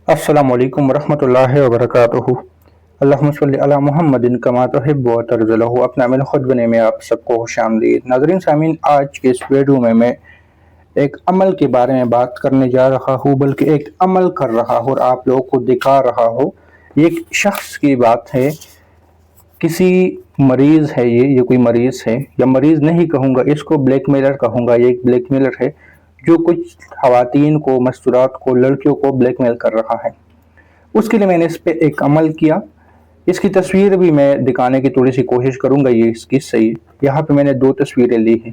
السلام علیکم ورحمۃ اللہ وبرکاتہ۔ اللہم صلی علی محمد کما تحب و ترضى۔ اپنا عمل خود بنے میں آپ سب کو خوش آمدید۔ ناظرین سامعین، آج کے اس ویڈیو میں ایک عمل کے بارے میں بات کرنے جا رہا ہوں، بلکہ ایک عمل کر رہا ہوں اور آپ لوگوں کو دکھا رہا ہوں۔ یہ ایک شخص کی بات ہے، کسی مریض ہے، یہ کوئی مریض ہے، یا مریض نہیں کہوں گا، اس کو بلیک میلر کہوں گا۔ یہ ایک بلیک میلر ہے جو کچھ خواتین کو، مستورات کو، لڑکیوں کو بلیک میل کر رہا ہے۔ اس کے لیے میں نے اس پہ ایک عمل کیا۔ اس کی تصویر بھی میں دکھانے کی تھوڑی سی کوشش کروں گا، یہ اس کی صحیح۔ یہاں پہ میں نے 2 تصویریں لی ہیں،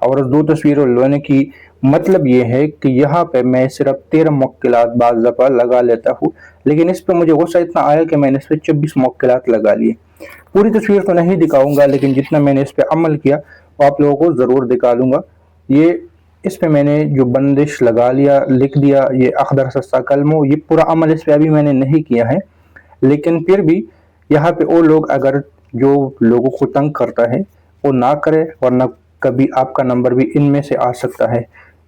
اور اس 2 تصویروں لینے کی مطلب یہ ہے کہ یہاں پہ میں صرف 13 موکلات بعض دفعہ لگا لیتا ہوں، لیکن اس پہ مجھے غصہ اتنا آیا کہ میں نے اس پہ 26 موکلات لگا لیے۔ پوری تصویر تو نہیں دکھاؤں گا، لیکن جتنا میں نے اس پہ عمل کیا وہ آپ لوگوں کو ضرور دکھا دوں گا۔ یہ اس پہ میں نے جو بندش لگا لیا، لکھ دیا، یہ اخضر سستا کلمو، یہ پورا عمل اس پہ ابھی میں نے نہیں کیا ہے، لیکن پھر بھی یہاں پہ وہ لوگ اگر جو لوگوں کو تنگ کرتا ہے وہ نہ کرے، ورنہ کبھی آپ کا نمبر بھی ان میں سے آ سکتا ہے۔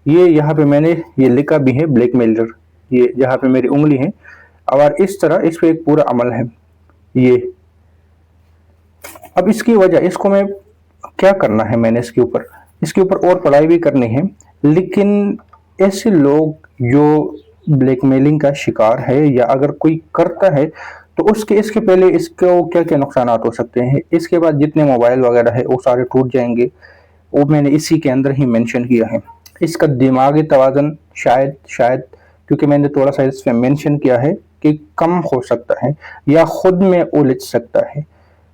یہ یہاں پہ میں نے یہ لکھا بھی ہے بلیک میلر، یہ جہاں پہ میری انگلی ہے، اور اس طرح اس پہ ایک پورا عمل ہے۔ یہ اب اس کی وجہ، اس کو میں کیا کرنا ہے، میں نے اس کے اوپر اور پڑھائی بھی کرنی ہے، لیکن ایسے لوگ جو بلیک میلنگ کا شکار ہے، یا اگر کوئی کرتا ہے تو اس کے پہلے اس کو کیا کیا نقصانات ہو سکتے ہیں، اس کے بعد جتنے موبائل وغیرہ ہے وہ سارے ٹوٹ جائیں گے، وہ میں نے اسی کے اندر ہی منشن کیا ہے۔ اس کا دماغی توازن شاید کیونکہ میں نے تھوڑا سا اس میں منشن کیا ہے کہ کم ہو سکتا ہے، یا خود میں الجھ سکتا ہے۔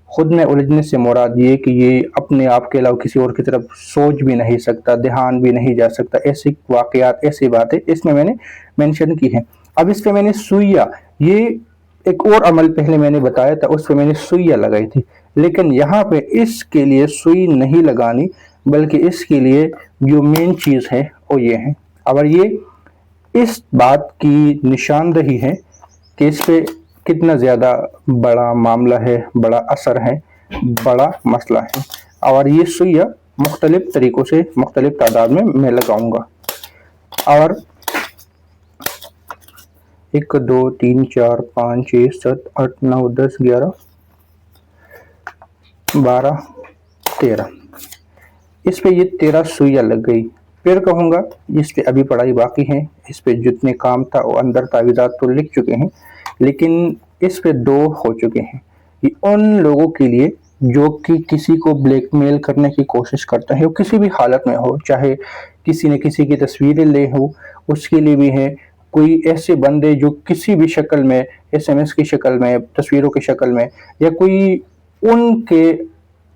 خود میں الجھنے سے مراد یہ کہ یہ اپنے آپ کے علاوہ کسی اور کی طرف سوچ بھی نہیں سکتا، دھیان بھی نہیں جا سکتا، ایسی واقعات، ایسی باتیں اس میں نے منشن کی ہیں۔ اب اس پہ میں نے سوئیاں، یہ ایک اور عمل پہلے میں نے بتایا تھا، اس پہ میں نے سوئیاں لگائی تھی، لیکن یہاں پہ اس کے لیے سوئی نہیں لگانی، بلکہ اس کے لیے جو مین چیز ہے وہ یہ ہے، اور یہ اس بات کی نشاندہی ہے کہ اس پہ کتنا زیادہ بڑا معاملہ ہے، بڑا اثر ہے، بڑا مسئلہ ہے۔ اور یہ سوئیاں مختلف طریقوں سے، مختلف تعداد میں لگاؤں گا، اور 1 2 3 4 5 6 7 8 9 10 11 12 13، اس پہ یہ 13 سوئیاں لگ گئی۔ پھر کہوں گا اس پہ ابھی پڑھائی باقی ہے، اس پہ جتنے کام تھا وہ اندر تعویذات تو لکھ چکے ہیں، لیکن اس پہ 2 ہو چکے ہیں۔ یہ ان لوگوں کے لیے جو کہ کسی کو بلیک میل کرنے کی کوشش کرتا ہے، وہ کسی بھی حالت میں ہو، چاہے کسی نے کسی کی تصویریں لے ہو، اس کے لیے بھی ہے۔ کوئی ایسے بندے جو کسی بھی شکل میں، SMS کی شکل میں، تصویروں کی شکل میں، یا کوئی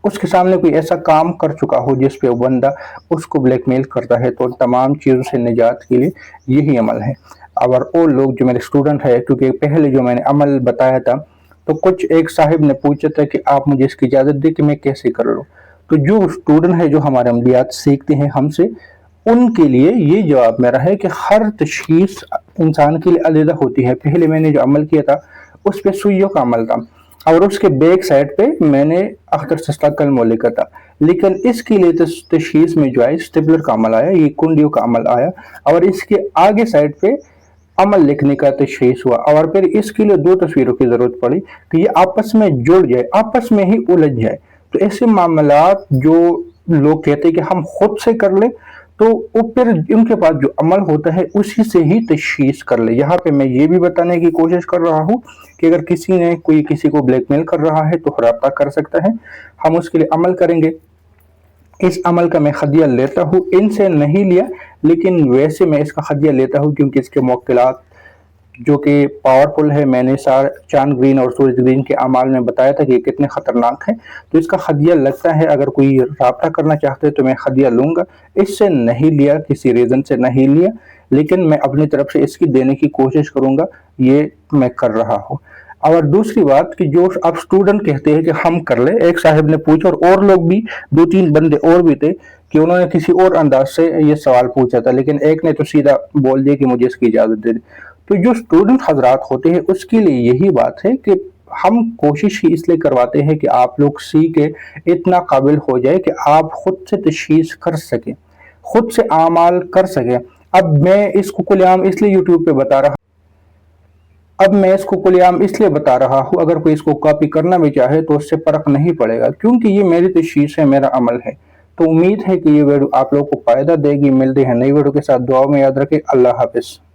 اس کے سامنے کوئی ایسا کام کر چکا ہو جس پہ وہ بندہ اس کو بلیک میل کرتا ہے، تو تمام چیزوں سے نجات کے لیے یہی عمل ہے۔ اور وہ لوگ جو میرے اسٹوڈنٹ ہے، کیونکہ پہلے جو میں نے عمل بتایا تھا تو کچھ ایک صاحب نے پوچھا تھا کہ آپ مجھے اس کی اجازت دیں کہ میں کیسے کر لوں، تو جو اسٹوڈنٹ ہے جو ہمارے عملیات سیکھتے ہیں ہم سے، ان کے لیے یہ جواب میرا ہے کہ ہر تشخیص انسان کے لیے علیحدہ ہوتی ہے۔ پہلے میں نے جو عمل کیا تھا اس پہ سوئیوں کا عمل تھا، اور اس کے بیک سائڈ پہ میں نے اخضر سستا کلمو لکھا تھا، لیکن اس کے لیے تشخیص میں جو ہے اسٹیپلر کا عمل آیا، یہ کنڈیوں کا عمل آیا، اور اس کے آگے سائڈ پہ عمل لکھنے کا تشخیص ہوا، اور پھر اس کے لیے 2 تصویروں کی ضرورت پڑی کہ یہ آپس میں جڑ جائے، آپس میں ہی الجھ جائے۔ تو ایسے معاملات جو لوگ کہتے ہیں کہ ہم خود سے کر لیں، تو پھر ان کے پاس جو عمل ہوتا ہے اسی سے ہی تشخیص کر لے۔ یہاں پہ میں یہ بھی بتانے کی کوشش کر رہا ہوں کہ اگر کوئی کسی کو بلیک میل کر رہا ہے تو رابطہ کر سکتا ہے، ہم اس کے لیے عمل کریں گے۔ اس عمل کا میں خدیہ لیتا ہوں، ان سے نہیں لیا، لیکن ویسے میں اس کا خدیہ لیتا ہوں کیونکہ اس کے موکلات جو کہ پاورفل ہے، میں نے چاند گرین اور سورج گرین کے اعمال میں بتایا تھا کہ یہ کتنے خطرناک ہیں، تو اس کا خدیہ لگتا ہے۔ اگر کوئی رابطہ کرنا چاہتے تو میں خدیہ لوں گا، اس سے نہیں لیا، کسی ریزن سے نہیں لیا، لیکن میں اپنی طرف سے اس کی دینے کی کوشش کروں گا، یہ میں کر رہا ہوں۔ اور دوسری بات کہ جو اب اسٹوڈنٹ کہتے ہیں کہ ہم کر لیں، ایک صاحب نے پوچھا، اور لوگ بھی 2-3 بندے اور بھی تھے کہ انہوں نے کسی اور انداز سے یہ سوال پوچھا تھا، لیکن ایک نے تو سیدھا بول دیا کہ مجھے اس کی اجازت دے دیں۔ تو جو اسٹوڈنٹ حضرات ہوتے ہیں اس کے لیے یہی بات ہے کہ ہم کوشش ہی اس لیے کرواتے ہیں کہ آپ لوگ سیکھیں، اتنا قابل ہو جائے کہ آپ خود سے تشخیص کر سکیں، خود سے اعمال کر سکیں۔ اب میں اس کو کل عام اس لیے یوٹیوب پہ بتا رہا اب میں اس کو کلیام اس لیے بتا رہا ہوں، اگر کوئی اس کو کاپی کرنا بھی چاہے تو اس سے فرق نہیں پڑے گا، کیونکہ یہ میری تشخیص ہے، میرا عمل ہے۔ تو امید ہے کہ یہ ویڈیو آپ لوگوں کو فائدہ دے گی۔ ملتے ہیں نئی ویڈیو کے ساتھ، دعاؤں میں یاد رکھیں۔ اللہ حافظ۔